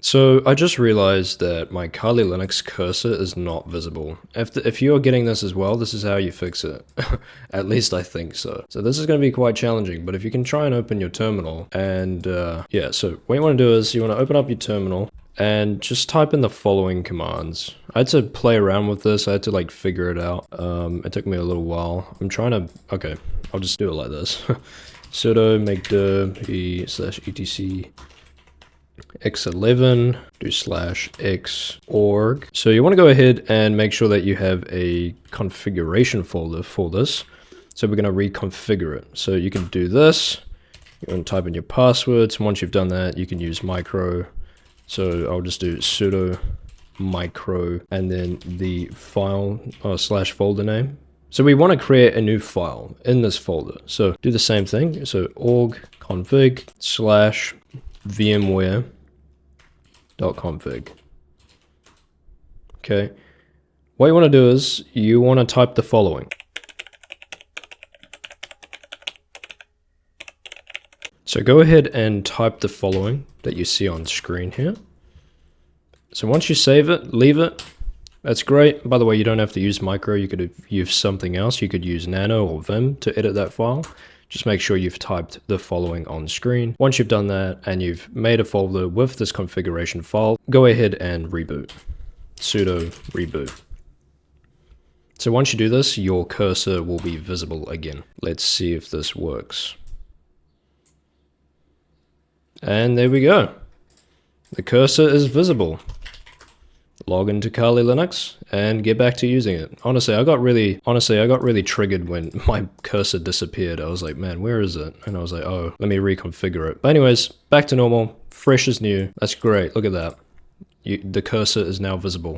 So I just realized that my Kali Linux cursor is not visible. If you're getting this as well, this is how you fix it. At least I think so. So this is going to be quite challenging, but if you can try and open your terminal and yeah, so what you want to do is you want to open up your terminal and just type in the following commands. I had to play around with this. I had to like figure it out. It took me a little while. I'm trying to, okay, I'll just do it like this. Sudo make dir e/etc x11 do /x org. So you want to go ahead and make sure that you have a configuration folder for this. So we're going to reconfigure it. So you can do this. You want to type in your passwords. And once you've done that, you can use micro. So I'll just do sudo micro and then the file or /folder name. So we want to create a new file in this folder. So do the same thing. So org config /VMware.config. Okay. What you want to do is you want to type the following. So go ahead and type the following that you see on screen here. So once you save it, leave it. That's great. By the way, you don't have to use micro. You could use something else. You could use nano or vim to edit that file. Just make sure you've typed the following on screen. Once you've done that and you've made a folder with this configuration file, go ahead and reboot. Sudo reboot. So once you do this, your cursor will be visible again. Let's see if this works. And there we go. The cursor is visible. Log into Kali Linux and get back to using it. Honestly, I got really triggered when my cursor disappeared. I was like, man, where is it? And I was like, oh, let me reconfigure it. But anyways, back to normal, fresh as new. That's great. Look at that. The cursor is now visible.